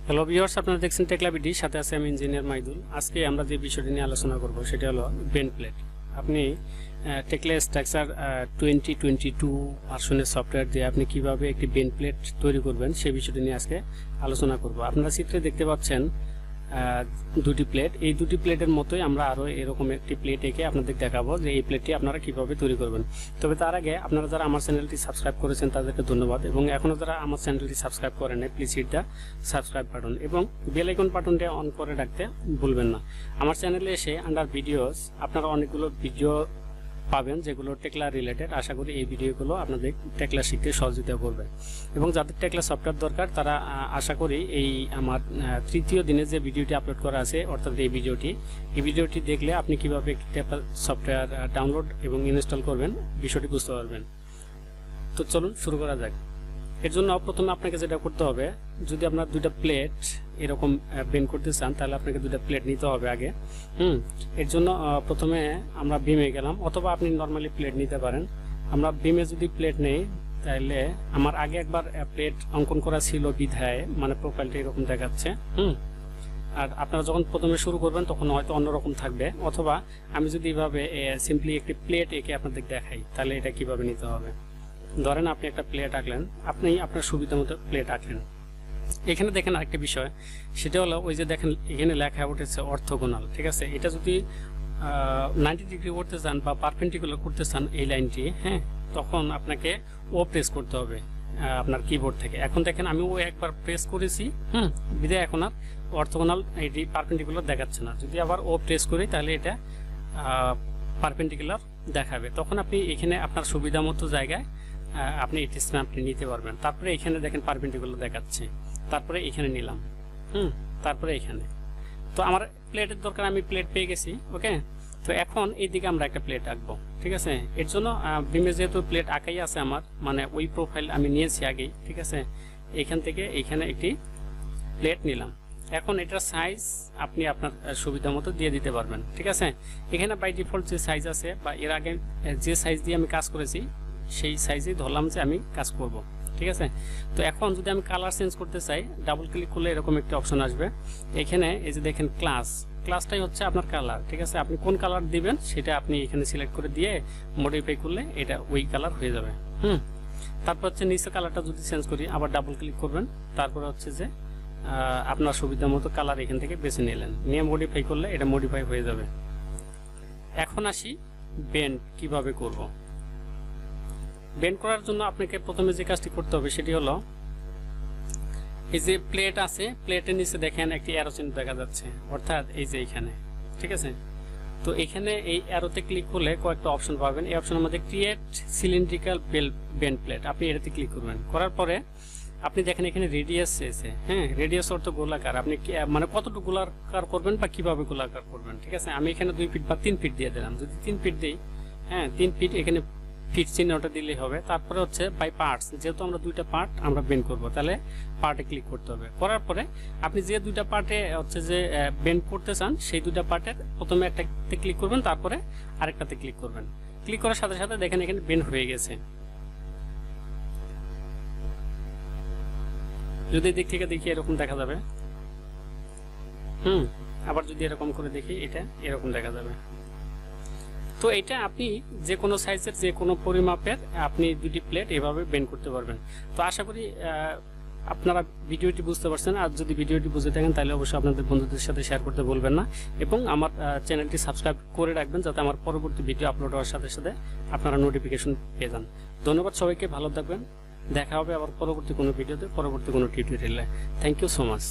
Hello viewers, আপনারা দেখছেন টেকলা BD, সাথে আছে আমি ইঞ্জিনিয়ার মাইদুল। আজকে আমরা যে বিষয়টি নিয়ে আলোচনা করব সেটা হলো বেন্ট প্লেট। আপনি টেকলা স্ট্রাকচার 2022 ভার্সনের সফটওয়্যার দিয়ে আপনি কিভাবে একটি বেন্ট প্লেট তৈরি করবেন সেই বিষয়টি নিয়ে আজকে আলোচনা করব। আপনারা চিত্রে দেখতে পাচ্ছেন দুটি প্লেট। এই দুটি প্লেটের মতোই আমরা আরও এরকম একটি প্লেট এঁকে আপনাদের দেখাবো যে এই প্লেটটি আপনারা কিভাবে তৈরি করবেন। তবে তার আগে আপনারা যারা আমার চ্যানেলটি সাবস্ক্রাইব করেছেন তাদেরকে ধন্যবাদ, এবং এখনও যারা আমার চ্যানেলটি সাবস্ক্রাইব করেন please hit the subscribe button এবং বেল আইকন বাটনটা অন করে রাখতে ভুলবেন না। আমার চ্যানেলে এসে আন্ডার ভিডিওস আপনারা অনেকগুলো ভিডিও পাবেন যেগুলো টেকলা রিলেটেড। আশা করি এই ভিডিওগুলো আপনাদের টেকলা শিখতে সহযোগিতা করবে, এবং যাদের টেকলা সফটওয়্যার দরকার তারা আশা করি এই আমার তৃতীয় দিনে যে ভিডিওটি আপলোড করা আছে, অর্থাৎ এই ভিডিওটি দেখলে আপনি কিভাবে টেকলা সফটওয়্যার ডাউনলোড এবং ইনস্টল করবেন বিষয়টি বুঝতে পারবেন। তো চলুন শুরু করা যাক। এর জন্য প্রথমে আপনাকে যেটা করতে হবে, যদি আপনার দুইটা প্লেট এরকম বেন্ড করতে চান তাহলে আপনাকে দুইটা প্লেট নিতে হবে আগে। এর জন্য প্রথমে আমরা বিমে গেলাম, অথবা আপনি নর্মালি প্লেট নিতে পারেন। আমরা বিমে যদি প্লেট নেই তাহলে আমার আগে একবার প্লেট অঙ্কন করা ছিল বিধায় মানে প্রোফাইলটা এরকম দেখাচ্ছে। আর আপনারা যখন প্রথমে শুরু করবেন তখন হয়তো অন্যরকম থাকবে, অথবা আমি যদি এইভাবে সিম্পলি একটি প্লেট এঁকে আপনাদের দেখাই তাহলে এটা কিভাবে নিতে হবে। ধরেন আপনি একটা প্লেট আঁকলেন, আপনি আপনার সুবিধা মতো প্লেট আঁকলেন। এখানে দেখেন আরেকটা বিষয়, সেটা হলো ওই যে দেখেন এখানে লেখা উঠেছে অর্থোগোনাল, ঠিক আছে। এটা যদি 90 ডিগ্রি করতে চান বা পারপেন্ডিকুলার করতে চান এই লাইনটি, তখন আপনাকে ও প্রেস করতে হবে আপনার কিবোর্ড থেকে। এখন দেখেন আমি ও একবার প্রেস করেছি, বিদায় এখন আর অর্থোগোনাল এটি পারপেন্ডিকুলার দেখাচ্ছে না। যদি আবার ও প্রেস করি তাহলে এটা পারপেন্ডিকুলার দেখাবে। তখন আপনি এখানে আপনার সুবিধা মতো জায়গায় আপনি এটি স্ন্যাপটি নিতে পারবেন। তারপরে এখানে দেখেন পারপেন্ডিকুলার দেখাচ্ছে, তারপরে এখানে নিলাম, তারপরে এখানে। তো আমার প্লেটের দরকার, আমি প্লেট পেয়ে গেছি। ওকে, তো এখন এই দিকে আমরা একটা প্লেট আঁকবো, ঠিক আছে। এর জন্য বিমে যেহেতু প্লেট আঁকাই আছে আমার, মানে ওই প্রোফাইল আমি নিয়েছি আগেই, ঠিক আছে। এখান থেকে এইখানে একটি প্লেট নিলাম। এখন এটার সাইজ আপনি আপনার সুবিধা মতো দিয়ে দিতে পারবেন, ঠিক আছে। এখানে বাই ডিফল্ট যে সাইজ আছে বা এর আগে যে সাইজ দিয়ে আমি কাজ করেছি সেই সাইজেই ধরলাম যে আমি কাজ করব, ঠিক আছে। তো এখন যদি আমি কালার চেঞ্জ করতে চাই, ডাবল ক্লিক করলে এরকম একটি অপশন আসবে। এখানে এই যে দেখেন ক্লাসটাই হচ্ছে আপনার কালার, ঠিক আছে। আপনি কোন কালার দিবেন সেটা আপনি এখানে সিলেক্ট করে দিয়ে মডিফাই করলে এটা ওই কালার হয়ে যাবে। তারপর হচ্ছে নিচে কালারটা যদি চেঞ্জ করি, আবার ডাবল ক্লিক করবেন, তারপরে হচ্ছে যে আপনার সুবিধা মতো কালার এখান থেকে বেছে নিলেন, নিয়ে মডিফাই করলে এটা মডিফাই হয়ে যাবে। এখন আসি বেন্ড কিভাবে করব। বেন্ড করার জন্য আপনাকে প্রথমে যে কাজটি করতে হবে সেটি হলো, এই যে প্লেট আছে, প্লেটের নিচে দেখেন একটি অ্যারো চিহ্ন দেখা যাচ্ছে, অর্থাৎ এই যে এখানে, ঠিক আছে। তো এখানে এই অ্যারোতে ক্লিক করলে কয়েকটা অপশন পাবেন। এই অপশনের মধ্যে ক্রিয়েট সিলিন্ড্রিক্যাল বেন্ড প্লেট, আপনি এটাতে ক্লিক করবেন। করার পরে আপনি দেখেন এখানে রেডিয়াস চেয়েছে, রেডিয়াস অর্থ গোলাকার। আপনি মানে কতটুকু গোলাকার করবেন বা কিভাবে গোলাকার করবেন, ঠিক আছে। আমি এখানে 2 ফিট বা 3 ফিট দিয়ে দিলাম। যদি 3 ফিট দিই, 3 ফিট, এখানে ফিট চিহ্নটা দিলেই হবে। তারপরে হচ্ছে বাই পার্টস, যেহেতু আমরা দুইটা পার্ট আমরা বেন্ড করব, তাহলে পার্টে ক্লিক করতে হবে। করার পরে আপনি যে দুইটা পার্টে হচ্ছে যে বেন্ড করতে চান সেই দুইটা পার্টের প্রথমে একটাতে ক্লিক করবেন, তারপরে আরেকটাতে ক্লিক করবেন। ক্লিক করার সাথে সাথে দেখেন এখানে বেন্ড হয়ে গেছে। যদি দিক থেকে দেখি এরকম দেখা যাবে, আবার যদি এরকম করে দেখি এটা এরকম দেখা যাবে। তো এটা আপনি যে কোনো সাইজের যে কোনো পরিমাপের আপনি দুটি প্লেট এভাবে বেন্ড করতে পারবেন। তো আশা করি আপনারা ভিডিওটি বুঝতে পারছেন। আর যদি ভিডিওটি বুঝে থাকেন তাহলে অবশ্যই আপনাদের বন্ধুদের সাথে শেয়ার করতে ভুলবেন না, এবং আমার চ্যানেলটি সাবস্ক্রাইব করে রাখবেন যাতে আমার পরবর্তী ভিডিও আপলোড হওয়ার সাথে সাথে আপনারা নোটিফিকেশন পেয়ে যান। ধন্যবাদ সবাইকে, ভালো থাকবেন। দেখা হবে আবার পরবর্তী কোনো ভিডিওতে, পরবর্তী কোনো টিউটোরিয়ালে। Thank you so much.